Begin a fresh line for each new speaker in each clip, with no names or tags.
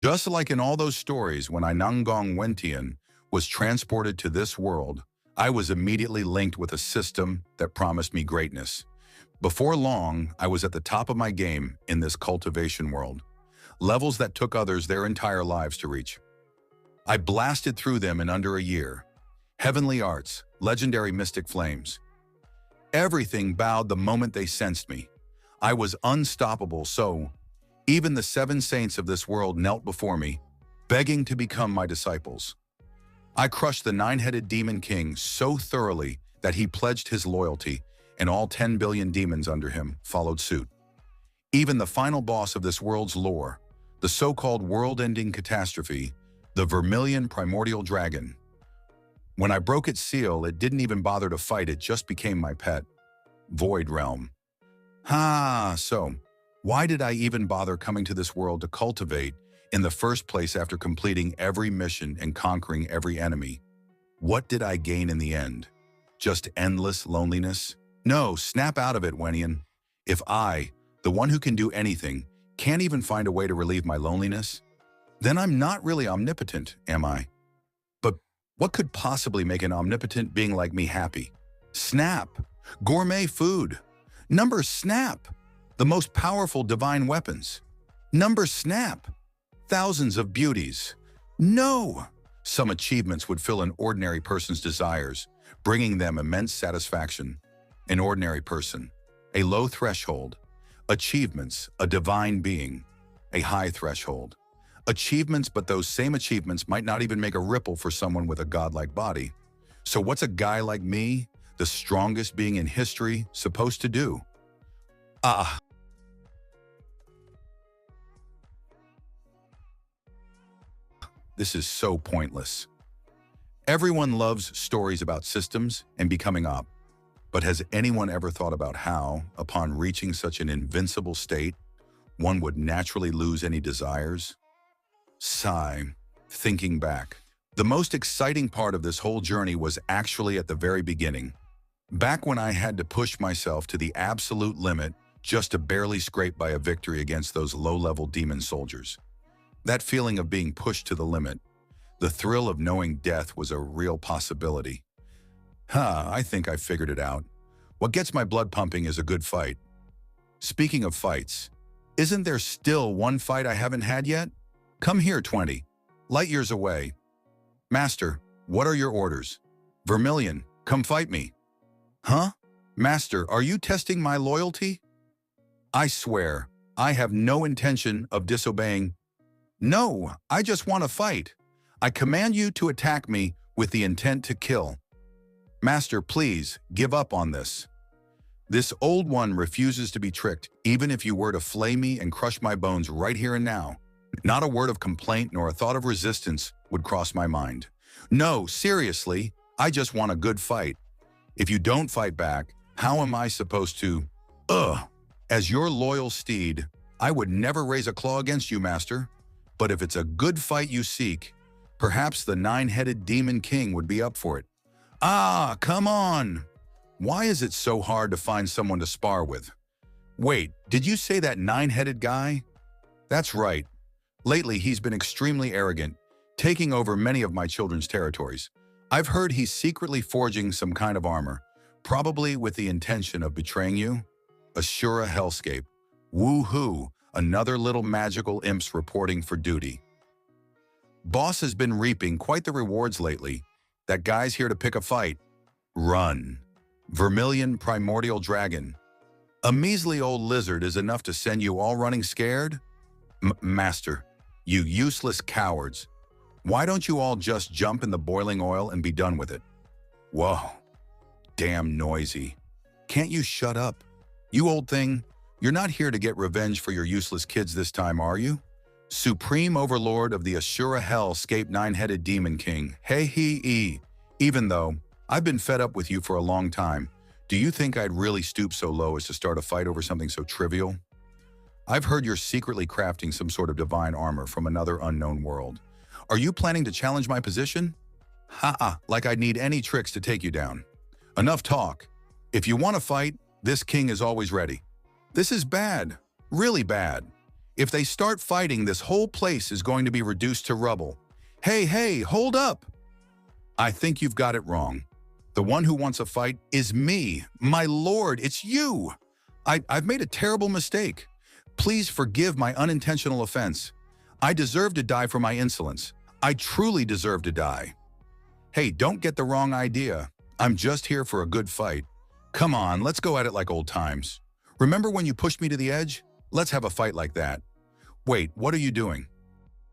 Just like in all those stories, when I Nanggong Wentian was transported to this world, I was immediately linked with a system that promised me greatness. Before long, I was at the top of my game in this cultivation world, levels that took others their entire lives to reach. I blasted through them in under a year. Heavenly arts, legendary mystic flames. Everything bowed the moment they sensed me. I was unstoppable, so even the 7 saints of this world knelt before me, begging to become my disciples. I crushed the 9-headed demon king so thoroughly that he pledged his loyalty, and all 10 billion demons under him followed suit. Even the final boss of this world's lore, the so-called world-ending catastrophe, the Vermilion primordial dragon. When I broke its seal, it didn't even bother to fight, it just became my pet. Void Realm. So why did I even bother coming to this world to cultivate in the first place after completing every mission and conquering every enemy? What did I gain in the end? Just endless loneliness? No, snap out of it, Wenian. If I, the one who can do anything, can't even find a way to relieve my loneliness, then I'm not really omnipotent, am I? But what could possibly make an omnipotent being like me happy? Snap. Gourmet food. Number snap. The most powerful divine weapons. Number snap. Thousands of beauties. No. Some achievements would fill an ordinary person's desires, bringing them immense satisfaction. An ordinary person. A low threshold. Achievements, a divine being. A high threshold. Achievements, but those same achievements might not even make a ripple for someone with a godlike body. So what's a guy like me, the strongest being in history, supposed to do? This is so pointless. Everyone loves stories about systems and becoming op. But has anyone ever thought about how, upon reaching such an invincible state, one would naturally lose any desires? Sigh, thinking back. The most exciting part of this whole journey was actually at the very beginning. Back when I had to push myself to the absolute limit just to barely scrape by a victory against those low-level demon soldiers. That feeling of being pushed to the limit, the thrill of knowing death was a real possibility. I think I figured it out. What gets my blood pumping is a good fight. Speaking of fights, isn't there still one fight I haven't had yet? Come here, 20. Light years away. Master, what are your orders? Vermilion, come fight me. Huh? Master, are you testing my loyalty? I swear, I have no intention of disobeying. No, I just want to fight. I command you to attack me with the intent to kill. Master, please, give up on this. This old one refuses to be tricked, even if you were to flay me and crush my bones right here and now. Not a word of complaint nor a thought of resistance would cross my mind. No, seriously, I just want a good fight. If you don't fight back, how am I supposed to? As your loyal steed, I would never raise a claw against you, Master. But if it's a good fight you seek, perhaps the 9-headed demon king would be up for it. Come on! Why is it so hard to find someone to spar with? Wait, did you say that 9-headed guy? That's right. Lately, he's been extremely arrogant, taking over many of my children's territories. I've heard he's secretly forging some kind of armor, probably with the intention of betraying you. Ashura hellscape. Woo-hoo, another little magical imps reporting for duty. Boss has been reaping quite the rewards lately. That guy's here to pick a fight. Run. Vermilion primordial dragon. A measly old lizard is enough to send you all running scared? Master, you useless cowards. Why don't you all just jump in the boiling oil and be done with it? Whoa. Damn noisy. Can't you shut up? You old thing, you're not here to get revenge for your useless kids this time, are you? Supreme Overlord of the Ashura Hellscape 9-headed Demon King. Hey. Even though I've been fed up with you for a long time, do you think I'd really stoop so low as to start a fight over something so trivial? I've heard you're secretly crafting some sort of divine armor from another unknown world. Are you planning to challenge my position? Like I'd need any tricks to take you down. Enough talk. If you want to fight, this king is always ready. This is bad, really bad. If they start fighting, this whole place is going to be reduced to rubble. Hey, hey, hold up! I think you've got it wrong. The one who wants a fight is me. My lord, it's you! I've made a terrible mistake. Please forgive my unintentional offense. I deserve to die for my insolence. I truly deserve to die. Hey, don't get the wrong idea. I'm just here for a good fight. Come on, let's go at it like old times. Remember when you pushed me to the edge? Let's have a fight like that. Wait, what are you doing?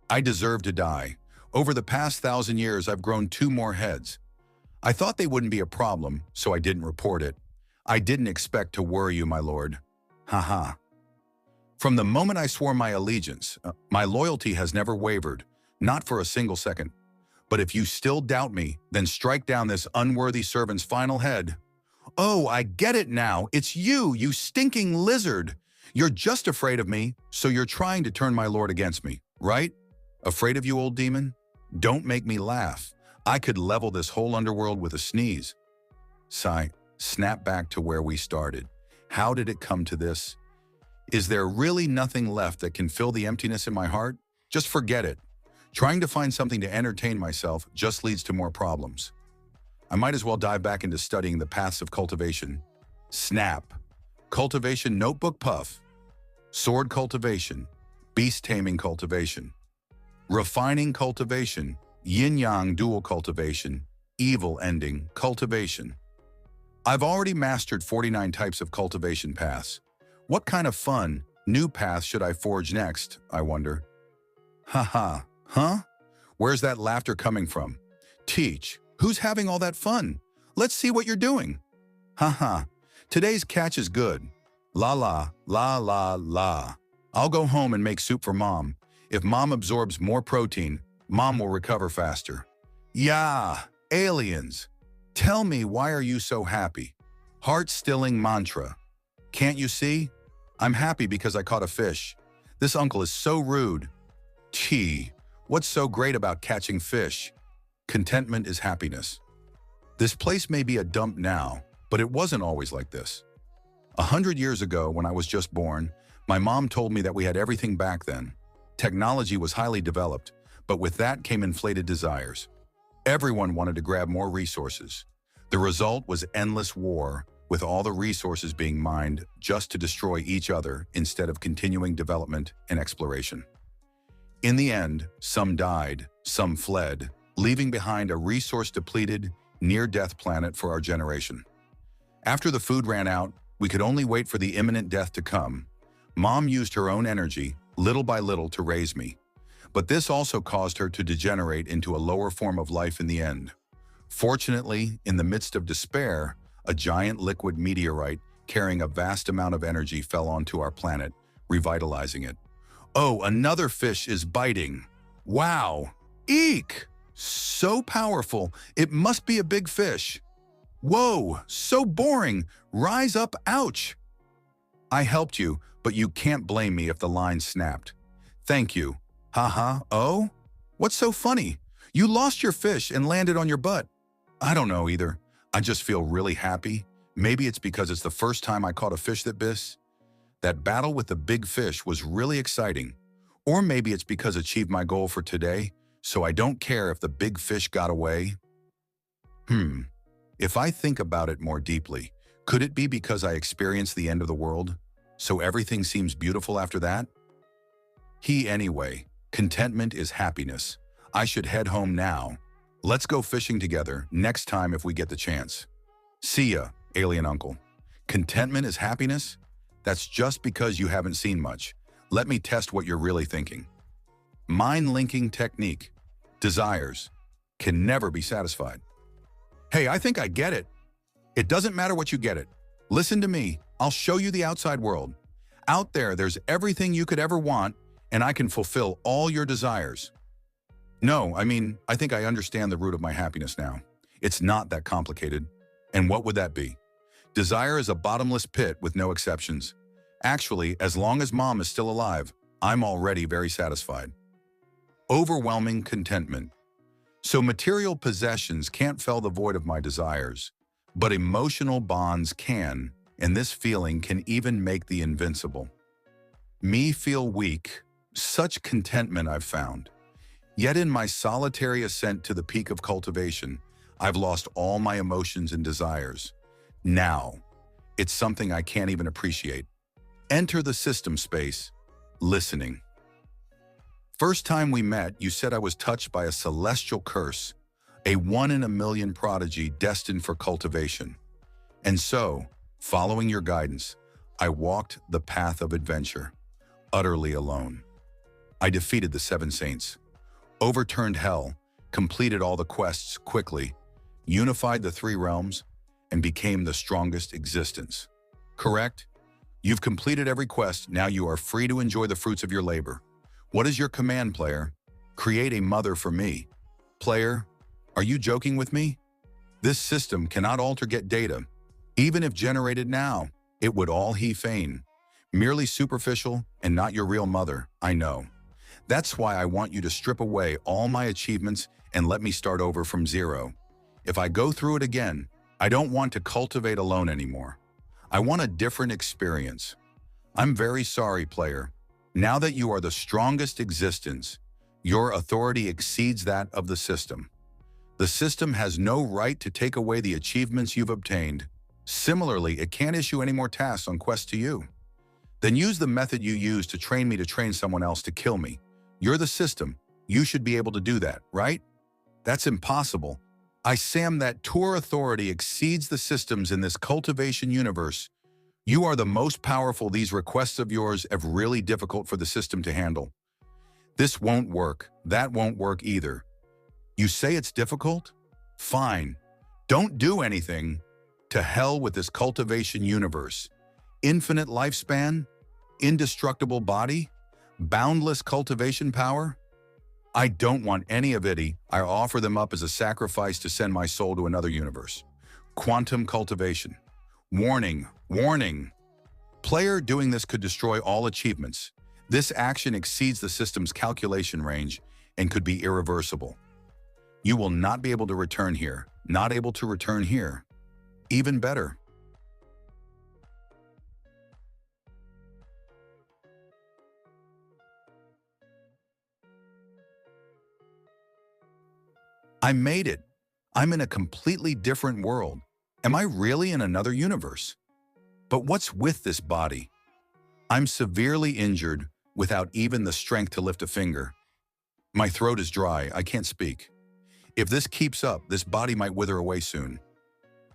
I deserve to die. Over the past 1,000 years, I've grown 2 more heads. I thought they wouldn't be a problem, so I didn't report it. I didn't expect to worry you, my lord. Haha. From the moment I swore my allegiance, my loyalty has never wavered, not for a single second. But if you still doubt me, then strike down this unworthy servant's final head. Oh, I get it now. It's you, you stinking lizard. You're just afraid of me, so you're trying to turn my lord against me, right? Afraid of you, old demon? Don't make me laugh. I could level this whole underworld with a sneeze. Sigh, snap back to where we started. How did it come to this? Is there really nothing left that can fill the emptiness in my heart? Just forget it. Trying to find something to entertain myself just leads to more problems. I might as well dive back into studying the paths of cultivation. Snap. Cultivation notebook puff. Sword cultivation. Beast taming cultivation. Refining cultivation. Yin-yang dual cultivation. Evil ending cultivation. I've already mastered 49 types of cultivation paths. What kind of fun, new path should I forge next, I wonder? Haha, huh? Where's that laughter coming from? Teach, who's having all that fun? Let's see what you're doing. Haha, today's catch is good. La la, la la la. I'll go home and make soup for mom. If mom absorbs more protein, mom will recover faster. Yeah, aliens. Tell me, why are you so happy? Heart-stilling mantra. Can't you see? I'm happy because I caught a fish. This uncle is so rude. Gee, what's so great about catching fish? Contentment is happiness. This place may be a dump now, but it wasn't always like this. 100 years ago, when I was just born, my mom told me that we had everything back then. Technology was highly developed, but with that came inflated desires. Everyone wanted to grab more resources. The result was endless war, with all the resources being mined just to destroy each other instead of continuing development and exploration. In the end, some died, some fled, leaving behind a resource-depleted, near-death planet for our generation. After the food ran out, we could only wait for the imminent death to come. Mom used her own energy, little by little, to raise me. But this also caused her to degenerate into a lower form of life in the end. Fortunately, in the midst of despair, a giant liquid meteorite carrying a vast amount of energy fell onto our planet, revitalizing it. Oh, another fish is biting. Wow! Eek! So powerful, it must be a big fish. Whoa, so boring. Rise up, ouch! I helped you, but you can't blame me if the line snapped. Thank you. Haha, oh? What's so funny? You lost your fish and landed on your butt. I don't know either. I just feel really happy. Maybe it's because it's the first time I caught a fish that biss. That battle with the big fish was really exciting. Or maybe it's because I achieved my goal for today, so I don't care if the big fish got away. If I think about it more deeply, could it be because I experienced the end of the world, so everything seems beautiful after that? Anyway, contentment is happiness. I should head home now. Let's go fishing together next time if we get the chance. See ya, alien uncle. Contentment is happiness? That's just because you haven't seen much. Let me test what you're really thinking. Mind-linking technique. Desires can never be satisfied. Hey, I think I get it. It doesn't matter what you get it. Listen to me. I'll show you the outside world. Out there, there's everything you could ever want, and I can fulfill all your desires. No, I think I understand the root of my happiness now. It's not that complicated. And what would that be? Desire is a bottomless pit with no exceptions. Actually, as long as mom is still alive, I'm already very satisfied. Overwhelming contentment. So material possessions can't fill the void of my desires, but emotional bonds can, and this feeling can even make the invincible. Me feel weak. Such contentment I've found. Yet in my solitary ascent to the peak of cultivation, I've lost all my emotions and desires. Now, it's something I can't even appreciate. Enter the system space. Listening. First time we met, you said I was touched by a celestial curse, a one-in-a-million prodigy destined for cultivation. And so, following your guidance, I walked the path of adventure, utterly alone. I defeated the seven saints, overturned hell, completed all the quests quickly, unified the three realms, and became the strongest existence. Correct? You've completed every quest, now you are free to enjoy the fruits of your labor. What is your command, player? Create a mother for me. Player, are you joking with me? This system cannot alter get data. Even if generated now, it would all he feign. Merely superficial and not your real mother, I know. That's why I want you to strip away all my achievements and let me start over from zero. If I go through it again, I don't want to cultivate alone anymore. I want a different experience. I'm very sorry, player. Now that you are the strongest existence, your authority exceeds that of the system. The system has no right to take away the achievements you've obtained. Similarly, it can't issue any more tasks on quest to you. Then use the method you used to train me to train someone else to kill me. You're the system. You should be able to do that, right? That's impossible. I Sam that Tour authority exceeds the systems in this cultivation universe. You are the most powerful. These requests of yours are really difficult for the system to handle. This won't work. That won't work either. You say it's difficult? Fine. Don't do anything. To hell with this cultivation universe. Infinite lifespan? Indestructible body? Boundless cultivation power? I don't want any of it. I offer them up as a sacrifice to send my soul to another universe. Quantum cultivation. Warning, warning. Player doing this could destroy all achievements. This action exceeds the system's calculation range and could be irreversible. You will not be able to return here. Not able to return here. Even better. I made it. I'm in a completely different world. Am I really in another universe? But what's with this body? I'm severely injured without even the strength to lift a finger. My throat is dry, I can't speak. If this keeps up, this body might wither away soon.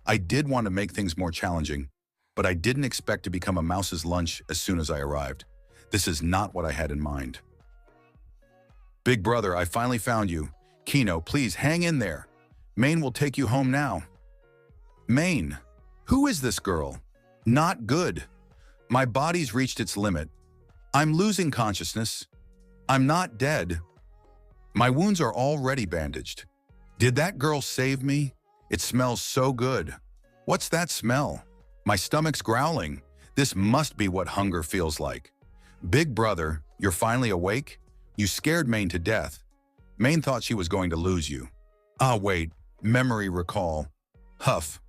I did want to make things more challenging, but I didn't expect to become a mouse's lunch as soon as I arrived. This is not what I had in mind. Big brother, I finally found you. Kino, please hang in there. Main will take you home now. Main, who is this girl? Not good. My body's reached its limit. I'm losing consciousness. I'm not dead. My wounds are already bandaged. Did that girl save me? It smells so good. What's that smell? My stomach's growling. This must be what hunger feels like. Big brother, you're finally awake? You scared Main to death. Main thought she was going to lose you. Ah, wait. Memory recall. Huff.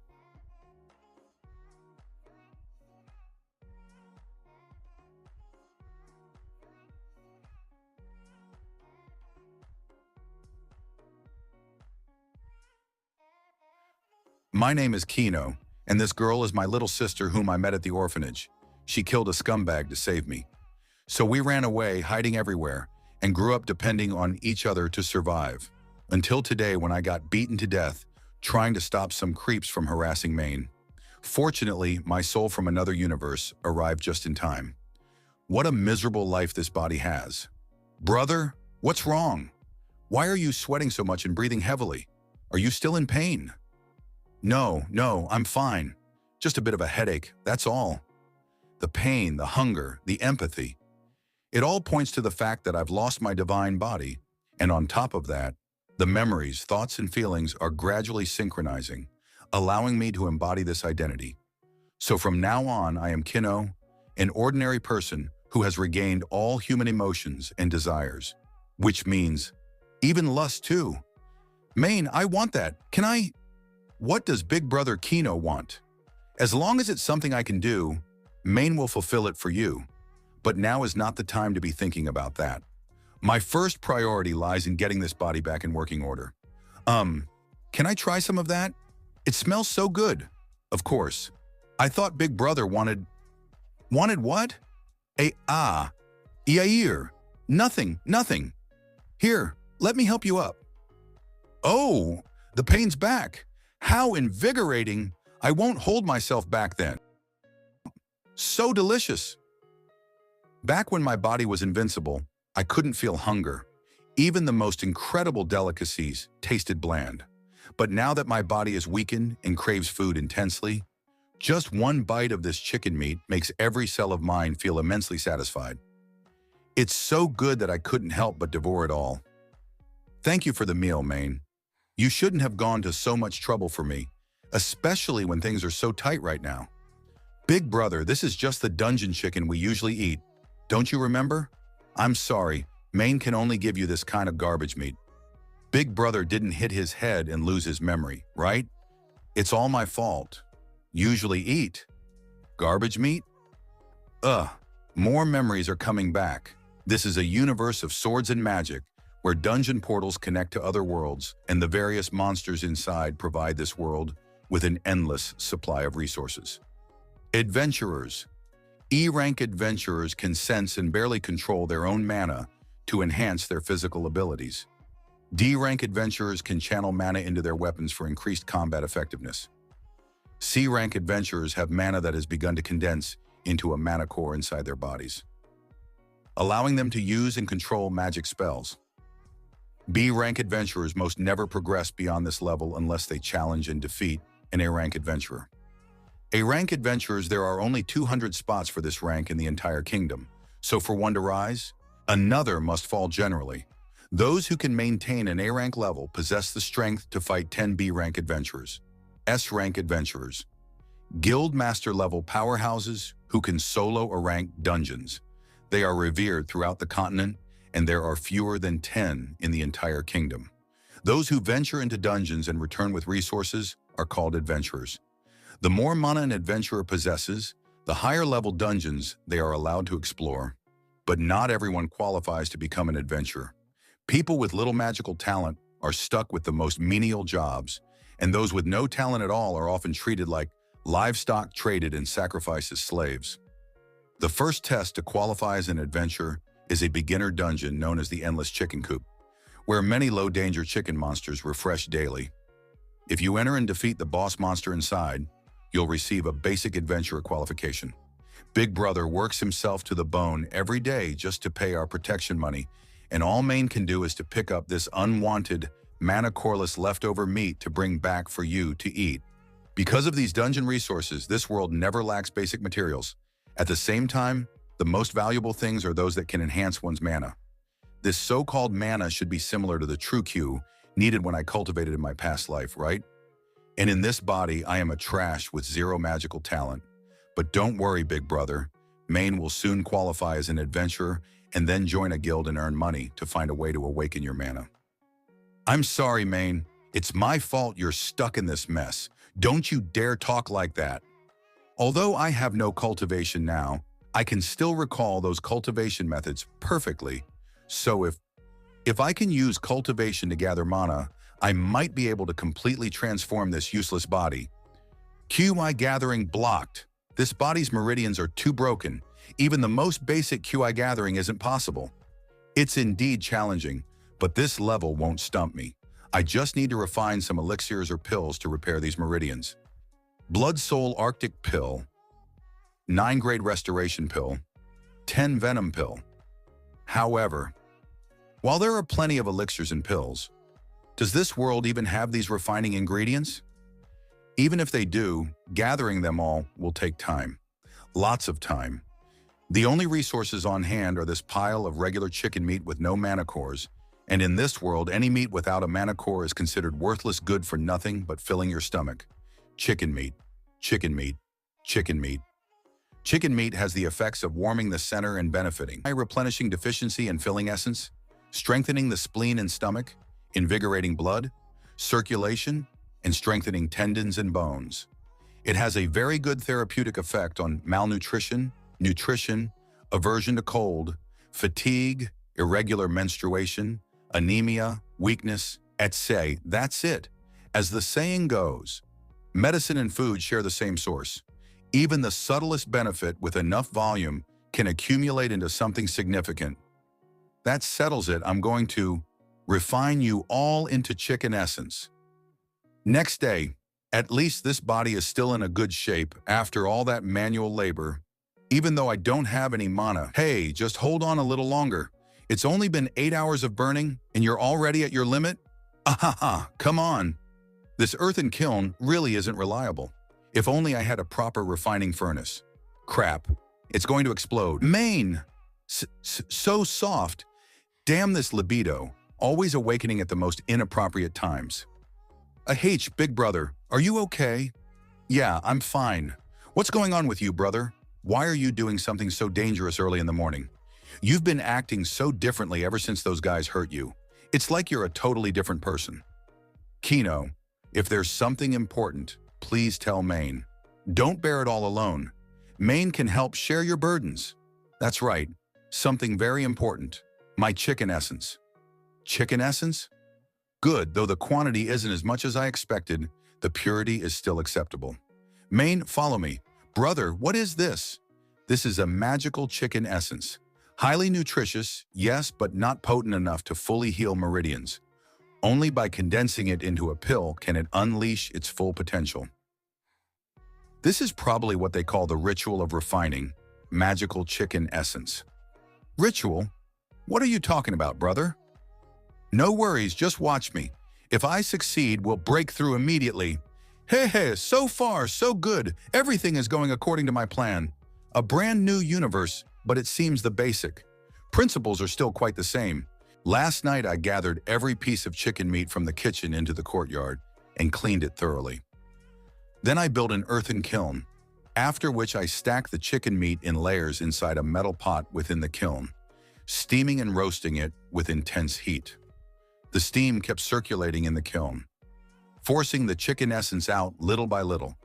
My name is Kino, and this girl is my little sister whom I met at the orphanage. She killed a scumbag to save me. So we ran away, hiding everywhere, and grew up depending on each other to survive. Until today when I got beaten to death, trying to stop some creeps from harassing Maine. Fortunately, my soul from another universe arrived just in time. What a miserable life this body has. Brother, what's wrong? Why are you sweating so much and breathing heavily? Are you still in pain? No, I'm fine. Just a bit of a headache, that's all. The pain, the hunger, the empathy. It all points to the fact that I've lost my divine body, and on top of that, the memories, thoughts, and feelings are gradually synchronizing, allowing me to embody this identity. So from now on, I am Kino, an ordinary person who has regained all human emotions and desires, which means even lust too. Main, I want that. Can I? What does Big Brother Kino want? As long as it's something I can do, Main will fulfill it for you. But now is not the time to be thinking about that. My first priority lies in getting this body back in working order. Can I try some of that? It smells so good. Of course. I thought Big Brother wanted... Wanted what? Iair. Nothing. Here, let me help you up. Oh, the pain's back. How invigorating. I won't hold myself back then. So delicious. Back when my body was invincible, I couldn't feel hunger. Even the most incredible delicacies tasted bland. But now that my body is weakened and craves food intensely, just one bite of this chicken meat makes every cell of mine feel immensely satisfied. It's so good that I couldn't help but devour it all. Thank you for the meal, Maine. You shouldn't have gone to so much trouble for me, especially when things are so tight right now. Big Brother, this is just the dungeon chicken we usually eat. Don't you remember? I'm sorry, Maine can only give you this kind of garbage meat. Big Brother didn't hit his head and lose his memory, right? It's all my fault. Usually eat. Garbage meat? More memories are coming back. This is a universe of swords and magic, where dungeon portals connect to other worlds, and the various monsters inside provide this world with an endless supply of resources. Adventurers. E-rank adventurers can sense and barely control their own mana to enhance their physical abilities. D-rank adventurers can channel mana into their weapons for increased combat effectiveness. C-rank adventurers have mana that has begun to condense into a mana core inside their bodies, allowing them to use and control magic spells. B-rank adventurers most never progress beyond this level unless they challenge and defeat an A-rank adventurer. A-rank adventurers, there are only 200 spots for this rank in the entire kingdom, so for one to rise, another must fall generally. Those who can maintain an A-rank level possess the strength to fight 10 B-rank adventurers. S-rank adventurers. Guild master level powerhouses who can solo or rank dungeons. They are revered throughout the continent, and there are fewer than 10 in the entire kingdom. Those who venture into dungeons and return with resources are called adventurers. The more mana an adventurer possesses, the higher level dungeons they are allowed to explore. But not everyone qualifies to become an adventurer. People with little magical talent are stuck with the most menial jobs, and those with no talent at all are often treated like livestock traded and sacrificed as slaves. The first test to qualify as an adventurer is a beginner dungeon known as the Endless Chicken Coop, where many low-danger chicken monsters refresh daily. If you enter and defeat the boss monster inside, you'll receive a basic adventurer qualification. Big Brother works himself to the bone every day just to pay our protection money, and all Maine can do is to pick up this unwanted, mana-coreless leftover meat to bring back for you to eat. Because of these dungeon resources, this world never lacks basic materials. At the same time, the most valuable things are those that can enhance one's mana. This so-called mana should be similar to the true Q needed when I cultivated in my past life, right? And in this body, I am a trash with zero magical talent. But don't worry, Big Brother. Maine will soon qualify as an adventurer and then join a guild and earn money to find a way to awaken your mana. I'm sorry, Maine. It's my fault you're stuck in this mess. Don't you dare talk like that. Although I have no cultivation now, I can still recall those cultivation methods perfectly. So if I can use cultivation to gather mana, I might be able to completely transform this useless body. QI gathering blocked. This body's meridians are too broken. Even the most basic QI gathering isn't possible. It's indeed challenging, but this level won't stump me. I just need to refine some elixirs or pills to repair these meridians. Blood Soul Arctic Pill, 9-grade Restoration Pill, 10 Venom Pill. However, while there are plenty of elixirs and pills, does this world even have these refining ingredients? Even if they do, gathering them all will take time. Lots of time. The only resources on hand are this pile of regular chicken meat with no mana cores, and in this world, any meat without a mana core is considered worthless good for nothing but filling your stomach. Chicken meat, chicken meat, chicken meat. Chicken meat has the effects of warming the center and benefiting by replenishing deficiency and filling essence, strengthening the spleen and stomach, invigorating blood, circulation, and strengthening tendons and bones. It has a very good therapeutic effect on malnutrition, nutrition, aversion to cold, fatigue, irregular menstruation, anemia, weakness, etc. That's it. As the saying goes, medicine and food share the same source. Even the subtlest benefit with enough volume can accumulate into something significant. That settles it. I'm going to refine you all into chicken essence. Next day, at least this body is still in a good shape after all that manual labor. Even though I don't have any mana, hey, just hold on a little longer. It's only been 8 hours of burning and you're already at your limit? Ahaha, come on. This earthen kiln really isn't reliable. If only I had a proper refining furnace. Crap, it's going to explode. Main! So soft. Damn this libido, always awakening at the most inappropriate times. Big brother, are you okay? Yeah, I'm fine. What's going on with you, brother? Why are you doing something so dangerous early in the morning? You've been acting so differently ever since those guys hurt you. It's like you're a totally different person. Kino, if there's something important, please tell Main. Don't bear it all alone. Main can help share your burdens. That's right, something very important. My chicken essence. Chicken essence? Good, though the quantity isn't as much as I expected, the purity is still acceptable. Main, follow me. Brother, what is this? This is a magical chicken essence. Highly nutritious, yes, but not potent enough to fully heal meridians. Only by condensing it into a pill can it unleash its full potential. This is probably what they call the ritual of refining, magical chicken essence. Ritual? What are you talking about, brother? No worries, just watch me. If I succeed, we'll break through immediately. Hey, so far, so good. Everything is going according to my plan. A brand new universe, but it seems the basic. Principles are still quite the same. Last night, I gathered every piece of chicken meat from the kitchen into the courtyard and cleaned it thoroughly. Then I built an earthen kiln, after which I stacked the chicken meat in layers inside a metal pot within the kiln, steaming and roasting it with intense heat. The steam kept circulating in the kiln, forcing the chicken essence out little by little.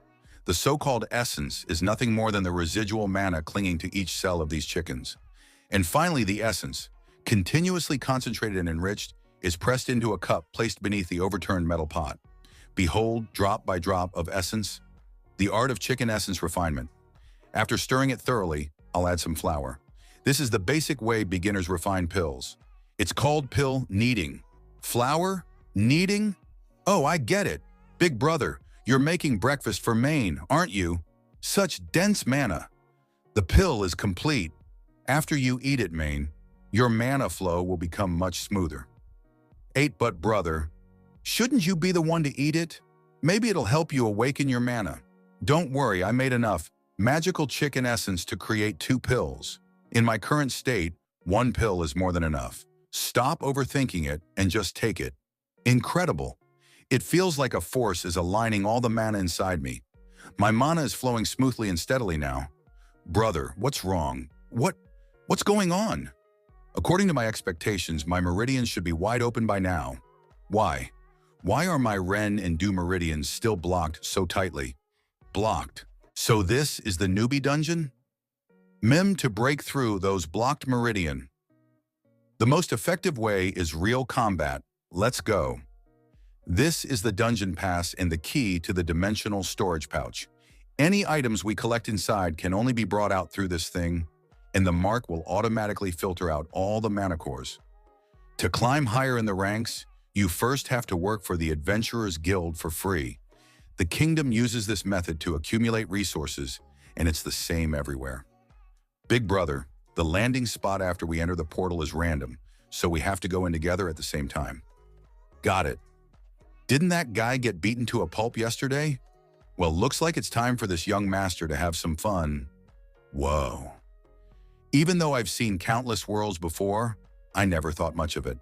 The so-called essence is nothing more than the residual mana clinging to each cell of these chickens. And finally, the essence, continuously concentrated and enriched, is pressed into a cup placed beneath the overturned metal pot. Behold, drop by drop of essence, the art of chicken essence refinement. After stirring it thoroughly, I'll add some flour. This is the basic way beginners refine pills. It's called pill kneading. Flour? Kneading? Oh, I get it. Big brother, you're making breakfast for Maine, aren't you? Such dense mana. The pill is complete. After you eat it, Maine, your mana flow will become much smoother. But brother, shouldn't you be the one to eat it? Maybe it'll help you awaken your mana. Don't worry, I made enough magical chicken essence to create 2 pills. In my current state, 1 pill is more than enough. Stop overthinking it and just take it. Incredible. It feels like a force is aligning all the mana inside me. My mana is flowing smoothly and steadily now. Brother, what's wrong? What's going on? According to my expectations, my meridians should be wide open by now. Why? Why are my Ren and Du meridians still blocked so tightly? Blocked. So this is the newbie dungeon? To break through those blocked meridian. The most effective way is real combat. Let's go. This is the dungeon pass and the key to the dimensional storage pouch. Any items we collect inside can only be brought out through this thing, and the mark will automatically filter out all the mana cores. To climb higher in the ranks, you first have to work for the Adventurers Guild for free. The kingdom uses this method to accumulate resources, and it's the same everywhere. Big brother, the landing spot after we enter the portal is random, so we have to go in together at the same time. Got it. Didn't that guy get beaten to a pulp yesterday? Well, looks like it's time for this young master to have some fun. Whoa. Even though I've seen countless worlds before, I never thought much of it.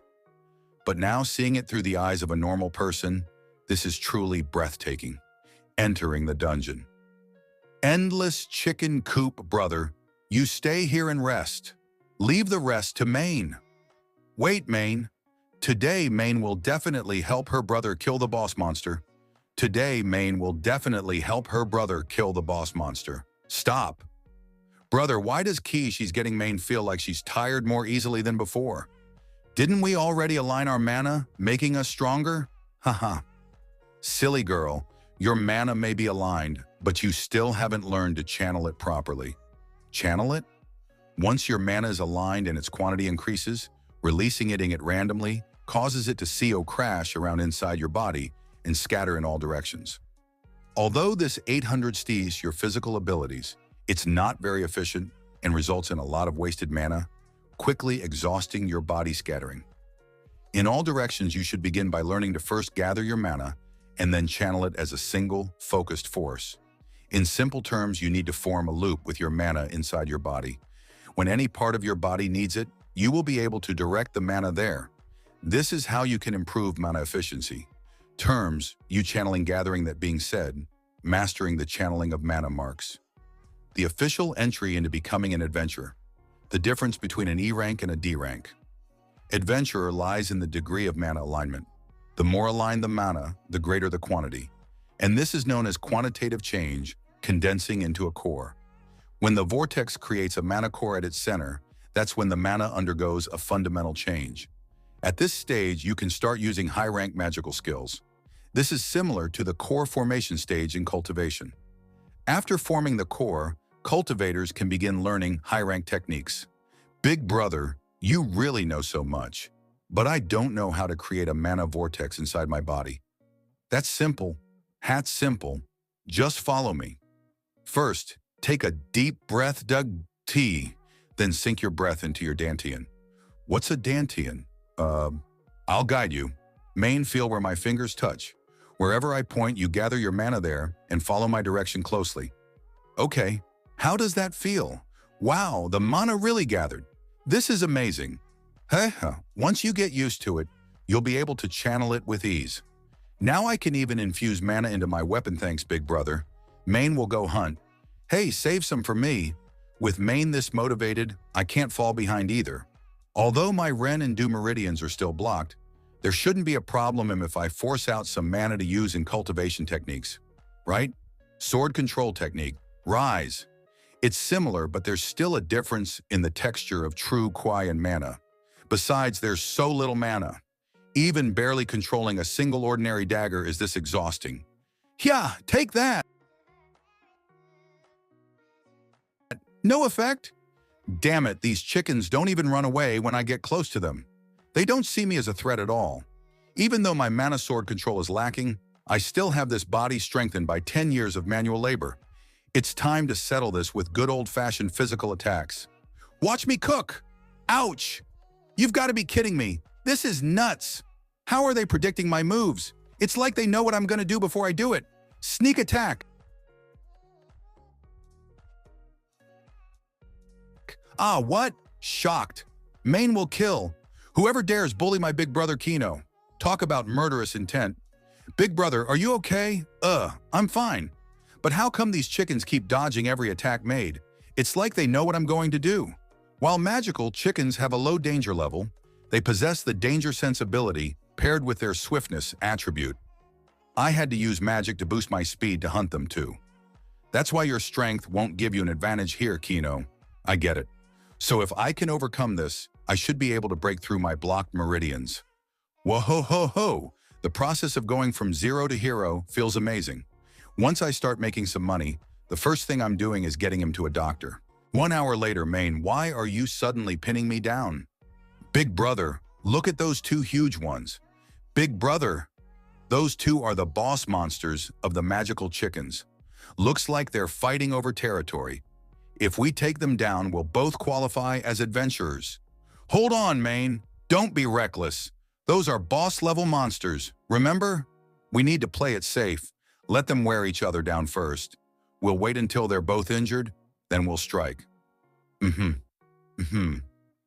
But now seeing it through the eyes of a normal person, this is truly breathtaking. Entering the dungeon. Endless chicken coop, brother. You stay here and rest. Leave the rest to Maine. Wait, Maine. Today, Maine will definitely help her brother kill the boss monster. Today, Maine will definitely help her brother kill the boss monster. Stop. Brother, why does she's getting Main feel like she's tired more easily than before? Didn't we already align our mana, making us stronger? Haha. Silly girl, your mana may be aligned, but you still haven't learned to channel it properly. Channel it? Once your mana is aligned and its quantity increases, releasing it randomly causes it to CO crash around inside your body and scatter in all directions. Although this 800 steals your physical abilities, it's not very efficient and results in a lot of wasted mana, quickly exhausting your body scattering. In all directions, you should begin by learning to first gather your mana and then channel it as a single, focused force. In simple terms, you need to form a loop with your mana inside your body. When any part of your body needs it, you will be able to direct the mana there. This is how you can improve mana efficiency. Terms, you channeling gathering. That being said, mastering the channeling of mana marks. The official entry into becoming an adventurer. The difference between an E rank and a D rank. Adventurer lies in the degree of mana alignment. The more aligned the mana, the greater the quantity. And this is known as quantitative change, condensing into a core. When the vortex creates a mana core at its center, that's when the mana undergoes a fundamental change. At this stage, you can start using high-rank magical skills. This is similar to the core formation stage in cultivation. After forming the core, cultivators can begin learning high-rank techniques. Big brother, you really know so much, but I don't know how to create a mana vortex inside my body. That's simple. Hat's simple. Just follow me. First, take a deep breath, then sink your breath into your dantian. What's a dantian? I'll guide you. Main, feel where my fingers touch. Wherever I point, you gather your mana there and follow my direction closely. Okay, how does that feel? Wow, the mana really gathered. This is amazing. Once you get used to it, you'll be able to channel it with ease. Now I can even infuse mana into my weapon, thanks, big brother. Main will go hunt. Hey, save some for me. With Main this motivated, I can't fall behind either. Although my Ren and Du meridians are still blocked, there shouldn't be a problem if I force out some mana to use in cultivation techniques. Right? Sword control technique. Rise. It's similar, but there's still a difference in the texture of true Kwai and mana. Besides, there's so little mana. Even barely controlling a single ordinary dagger is this exhausting. Yeah, take that! No effect? Damn it, these chickens don't even run away when I get close to them. They don't see me as a threat at all. Even though my mana sword control is lacking, I still have this body strengthened by 10 years of manual labor. It's time to settle this with good old-fashioned physical attacks. Watch me cook! Ouch! You've got to be kidding me. This is nuts. How are they predicting my moves? It's like they know what I'm going to do before I do it. Sneak attack. Ah, what? Shocked. Main will kill. Whoever dares bully my big brother Kino. Talk about murderous intent. Big brother, are you okay? I'm fine. But how come these chickens keep dodging every attack made? It's like they know what I'm going to do. While magical chickens have a low danger level, they possess the danger sensibility paired with their swiftness attribute. I had to use magic to boost my speed to hunt them too. That's why your strength won't give you an advantage here, Kino. I get it. So if I can overcome this, I should be able to break through my blocked meridians. Whoa-ho-ho-ho! The process of going from zero to hero feels amazing. Once I start making some money, the first thing I'm doing is getting him to a doctor. 1 hour later, Main, why are you suddenly pinning me down? Big brother, look at those two huge ones. Big brother, those two are the boss monsters of the magical chickens. Looks like they're fighting over territory. If we take them down, we'll both qualify as adventurers. Hold on, Main. Don't be reckless. Those are boss-level monsters. Remember? We need to play it safe. Let them wear each other down first. We'll wait until they're both injured, then we'll strike.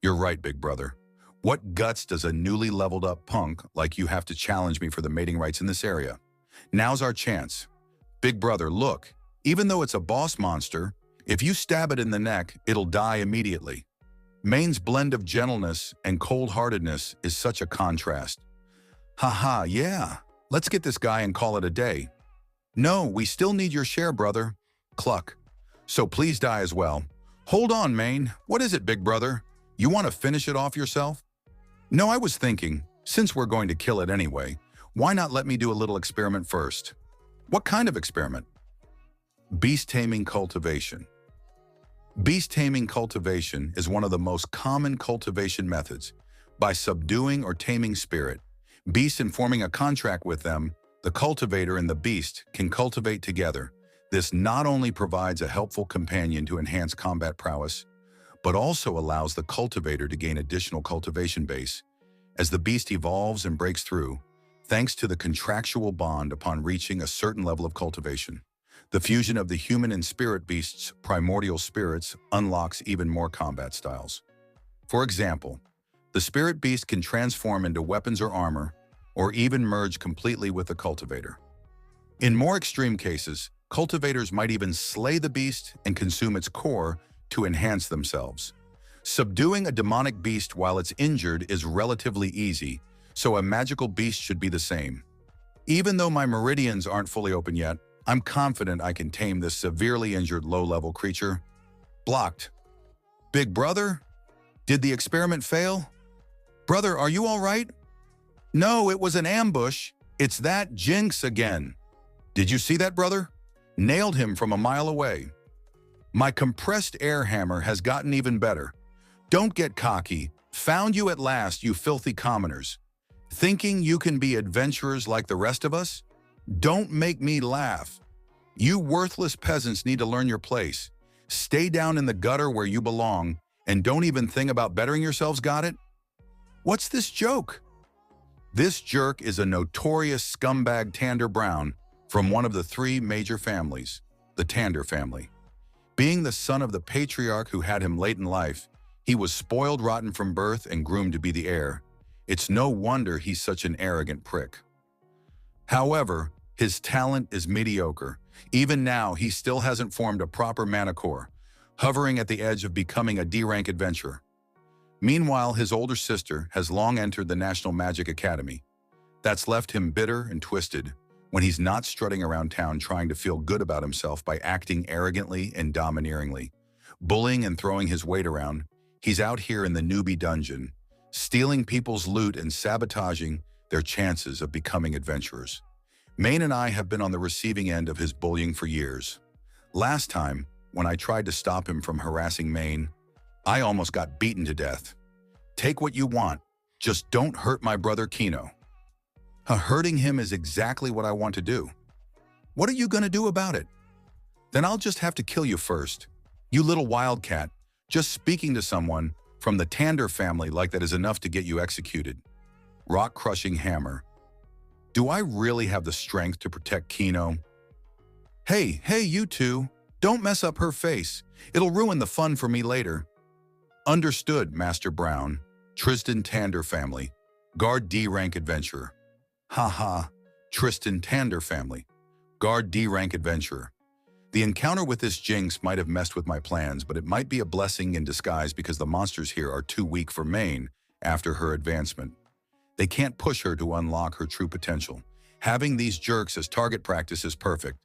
You're right, big brother. What guts does a newly leveled up punk like you have to challenge me for the mating rights in this area? Now's our chance. Big brother, look. Even though it's a boss monster, if you stab it in the neck, it'll die immediately. Main's blend of gentleness and cold-heartedness is such a contrast. Haha, yeah. Let's get this guy and call it a day. No, we still need your share, brother. Cluck. So please die as well. Hold on, Maine. What is it, big brother? You want to finish it off yourself? No, I was thinking, since we're going to kill it anyway, why not let me do a little experiment first? What kind of experiment? Beast taming cultivation. Beast taming cultivation is one of the most common cultivation methods. By subduing or taming spirit, beasts and forming a contract with them, the cultivator and the beast can cultivate together. This not only provides a helpful companion to enhance combat prowess, but also allows the cultivator to gain additional cultivation base as the beast evolves and breaks through, thanks to the contractual bond upon reaching a certain level of cultivation. The fusion of the human and spirit beasts' primordial spirits unlocks even more combat styles. For example, the spirit beast can transform into weapons or armor, or even merge completely with the cultivator. In more extreme cases, cultivators might even slay the beast and consume its core to enhance themselves. Subduing a demonic beast while it's injured is relatively easy, so a magical beast should be the same. Even though my meridians aren't fully open yet, I'm confident I can tame this severely injured low-level creature. Blocked. Big brother? Did the experiment fail? Brother, are you all right? No, it was an ambush. It's that Jinx again. Did you see that, brother? Nailed him from a mile away. My compressed air hammer has gotten even better. Don't get cocky. Found you at last, you filthy commoners. Thinking you can be adventurers like the rest of us? Don't make me laugh. You worthless peasants need to learn your place. Stay down in the gutter where you belong, and don't even think about bettering yourselves, got it? What's this joke? This jerk is a notorious scumbag Tander Brown from one of the three major families, the Tander family. Being the son of the patriarch who had him late in life, he was spoiled rotten from birth and groomed to be the heir. It's no wonder he's such an arrogant prick. However, his talent is mediocre. Even now, he still hasn't formed a proper mana core, hovering at the edge of becoming a D-rank adventurer. Meanwhile, his older sister has long entered the National Magic Academy. That's left him bitter and twisted when he's not strutting around town trying to feel good about himself by acting arrogantly and domineeringly. Bullying and throwing his weight around, he's out here in the newbie dungeon, stealing people's loot and sabotaging their chances of becoming adventurers. Maine and I have been on the receiving end of his bullying for years. Last time, when I tried to stop him from harassing Maine, I almost got beaten to death. Take what you want, just don't hurt my brother Kino. Hurting him is exactly what I want to do. What are you going to do about it? Then I'll just have to kill you first. You little wildcat, just speaking to someone from the Tander family like that is enough to get you executed. Rock-crushing hammer. Do I really have the strength to protect Kino? Hey, you two, don't mess up her face. It'll ruin the fun for me later. Understood, Master Brown. Tristan Tander family. Guard D-rank adventurer. Haha, Tristan Tander family. Guard D-rank adventurer. The encounter with this Jinx might have messed with my plans, but it might be a blessing in disguise because the monsters here are too weak for Maine after her advancement. They can't push her to unlock her true potential. Having these jerks as target practice is perfect.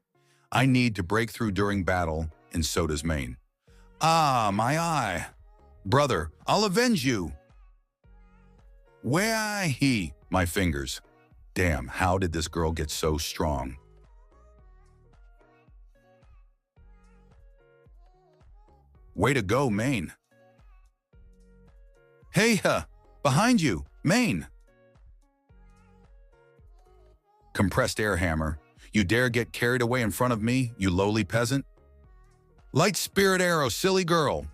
I need to break through during battle, and so does Maine. Ah, my eye. Brother, I'll avenge you. Where he, my fingers. Damn, how did this girl get so strong? Way to go, Maine. Hey, behind you, Maine. Compressed air hammer. You dare get carried away in front of me, you lowly peasant? Light spirit arrow, silly girl.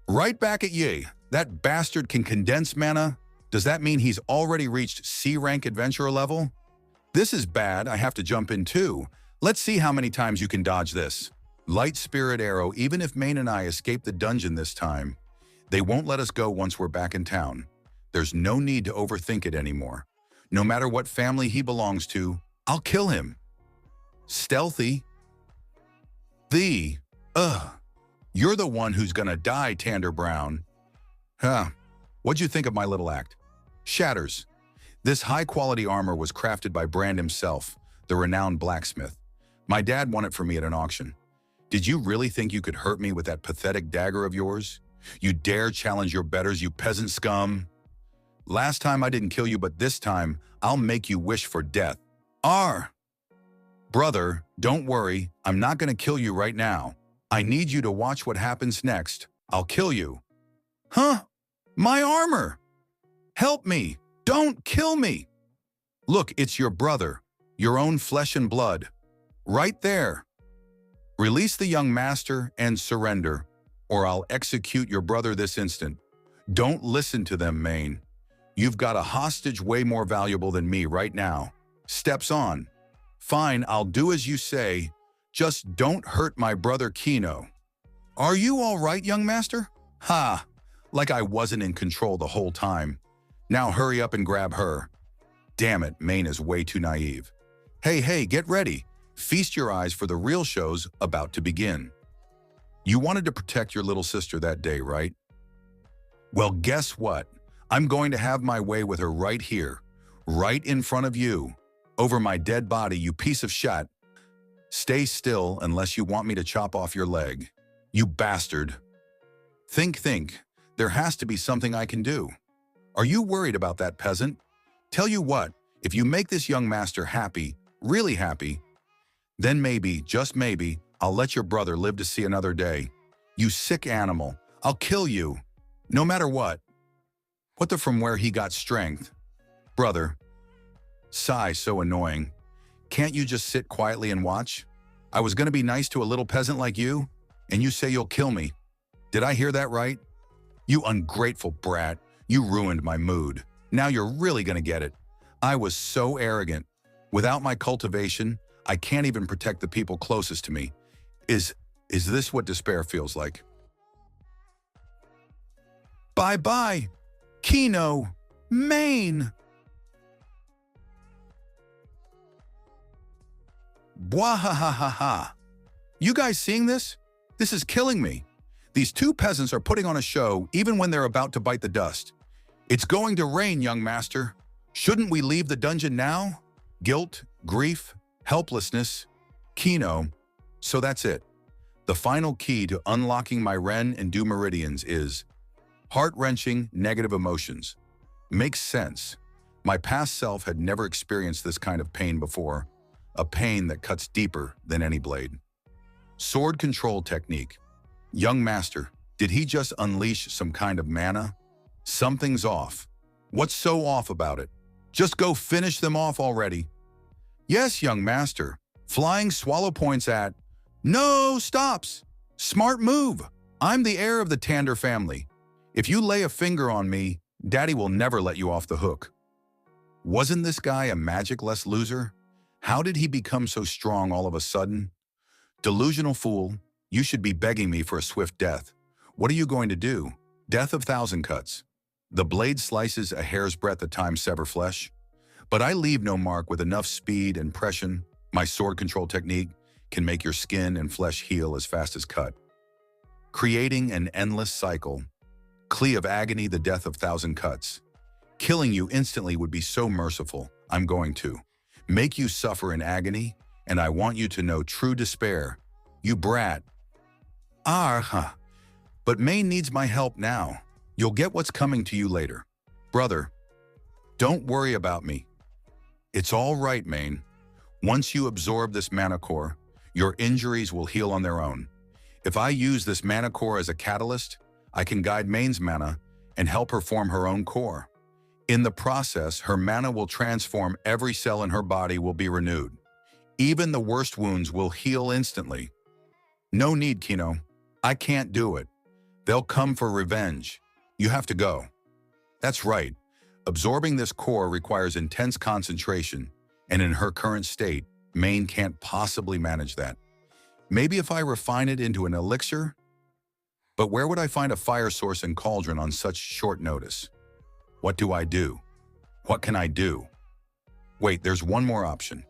Right back at ye. That bastard can condense mana. Does that mean he's already reached C-rank adventurer level? This is bad, I have to jump in too. Let's see how many times you can dodge this. Light spirit arrow, even if Maine and I escape the dungeon this time, they won't let us go once we're back in town. There's no need to overthink it anymore. No matter what family he belongs to, I'll kill him. Stealthy. You're the one who's gonna die, Tander Brown. What'd you think of my little act? Shatters. This high-quality armor was crafted by Brand himself, the renowned blacksmith. My dad won it for me at an auction. Did you really think you could hurt me with that pathetic dagger of yours? You dare challenge your betters, you peasant scum? Last time I didn't kill you, but this time I'll make you wish for death. R. Brother, don't worry, I'm not gonna kill you right now. I need you to watch what happens next. I'll kill you. Huh? My armor! Help me! Don't kill me! Look, it's your brother, your own flesh and blood. Right there. Release the young master and surrender, or I'll execute your brother this instant. Don't listen to them, Maine. You've got a hostage way more valuable than me right now. Steps on. Fine, I'll do as you say. Just don't hurt my brother Kino. Are you all right, young master? Ha! Like I wasn't in control the whole time. Now hurry up and grab her. Damn it, Maine is way too naive. Hey, get ready. Feast your eyes for the real show's about to begin. You wanted to protect your little sister that day, right? Well, guess what? I'm going to have my way with her right here, right in front of you. Over my dead body, you piece of shit. Stay still unless you want me to chop off your leg. You bastard. Think. There has to be something I can do. Are you worried about that peasant? Tell you what, if you make this young master happy, really happy, then maybe, just maybe, I'll let your brother live to see another day. You sick animal. I'll kill you. No matter what. What the from where he got strength? Brother. Sigh, so annoying. Can't you just sit quietly and watch? I was gonna be nice to a little peasant like you, and you say you'll kill me. Did I hear that right? You ungrateful brat. You ruined my mood. Now you're really gonna get it. I was so arrogant. Without my cultivation, I can't even protect the people closest to me. Is this what despair feels like? Bye-bye, Kino, Maine. Bwahahaha. You guys seeing this? This is killing me. These two peasants are putting on a show even when they're about to bite the dust. It's going to rain, young master. Shouldn't we leave the dungeon now? Guilt, grief, helplessness, Kino. So that's it. The final key to unlocking my Ren and Du meridians is heart-wrenching negative emotions. Makes sense. My past self had never experienced this kind of pain before, a pain that cuts deeper than any blade. Sword control technique. Young master, did he just unleash some kind of mana? Something's off. What's so off about it? Just go finish them off already. Yes, young master. Flying swallow points at... No, stops. Smart move. I'm the heir of the Tander family. If you lay a finger on me, Daddy will never let you off the hook. Wasn't this guy a magic-less loser? How did he become so strong all of a sudden? Delusional fool, you should be begging me for a swift death. What are you going to do? Death of 1,000 cuts. The blade slices a hair's breadth at times sever flesh. But I leave no mark with enough speed and pression. My sword control technique can make your skin and flesh heal as fast as cut. Creating an endless cycle. Clee of agony, the death of 1,000 cuts. Killing you instantly would be so merciful. I'm going to make you suffer in agony, and I want you to know true despair. You brat. But Maine needs my help now. You'll get what's coming to you later. Brother, don't worry about me. It's all right, Maine. Once you absorb this mana core, your injuries will heal on their own. If I use this mana core as a catalyst, I can guide Maine's mana and help her form her own core. In the process, her mana will transform, every cell in her body will be renewed. Even the worst wounds will heal instantly. No need, Kino. I can't do it. They'll come for revenge. You have to go. That's right. Absorbing this core requires intense concentration, and in her current state, Maine can't possibly manage that. Maybe if I refine it into an elixir? But where would I find a fire source and cauldron on such short notice? What do I do? What can I do? Wait, there's one more option.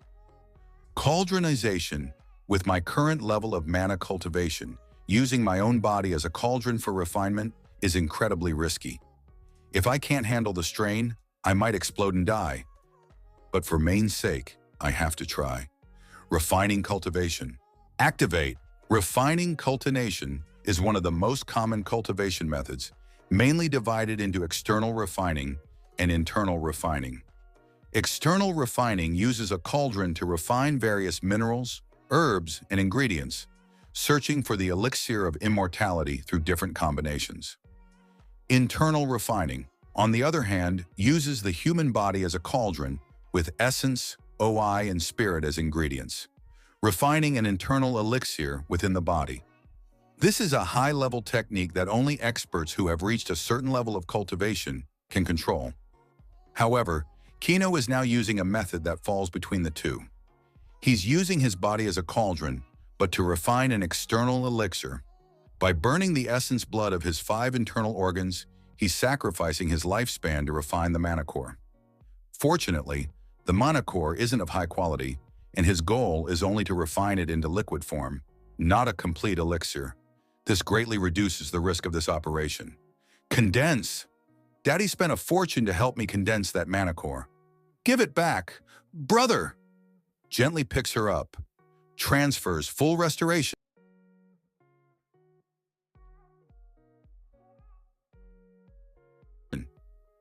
Cauldronization. With my current level of mana cultivation, using my own body as a cauldron for refinement is incredibly risky. If I can't handle the strain, I might explode and die. But for Maine's sake, I have to try. Refining cultivation. Activate. Refining cultivation is one of the most common cultivation methods, mainly divided into external refining and internal refining. External refining uses a cauldron to refine various minerals, herbs, and ingredients, searching for the elixir of immortality through different combinations. Internal refining, on the other hand, uses the human body as a cauldron with essence, OI, and spirit as ingredients, refining an internal elixir within the body. This is a high-level technique that only experts who have reached a certain level of cultivation can control. However, Kino is now using a method that falls between the two. He's using his body as a cauldron, but to refine an external elixir. By burning the essence blood of his 5 internal organs, he's sacrificing his lifespan to refine the mana core. Fortunately, the mana core isn't of high quality, and his goal is only to refine it into liquid form, not a complete elixir. This greatly reduces the risk of this operation. Condense! Daddy spent a fortune to help me condense that mana core. Give it back! Brother! Gently picks her up. Transfers full restoration.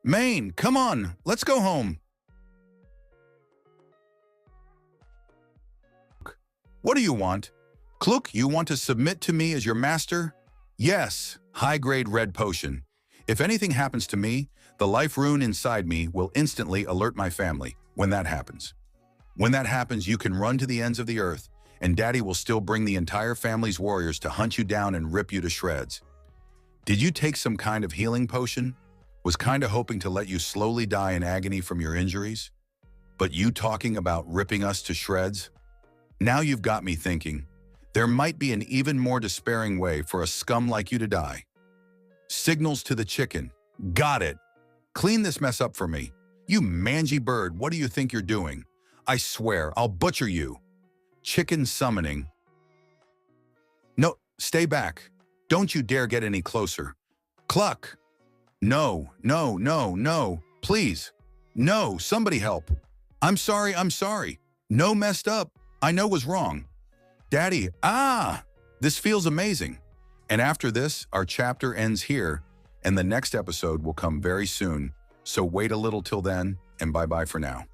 Main, come on, let's go home. What do you want? Kluk, you want to submit to me as your master? Yes, high-grade red potion. If anything happens to me, the life rune inside me will instantly alert my family when that happens. When that happens, you can run to the ends of the earth, and Daddy will still bring the entire family's warriors to hunt you down and rip you to shreds. Did you take some kind of healing potion? Was kinda hoping to let you slowly die in agony from your injuries? But you talking about ripping us to shreds? Now you've got me thinking, there might be an even more despairing way for a scum like you to die. Signals to the chicken. Got it. Clean this mess up for me. You mangy bird, what do you think you're doing? I swear, I'll butcher you. Chicken summoning. No, stay back. Don't you dare get any closer. Cluck. No, no, no, no, please. No, somebody help. I'm sorry. No, messed up. I know was wrong. Daddy, this feels amazing. And after this, our chapter ends here, and the next episode will come very soon. So wait a little till then, and bye-bye for now.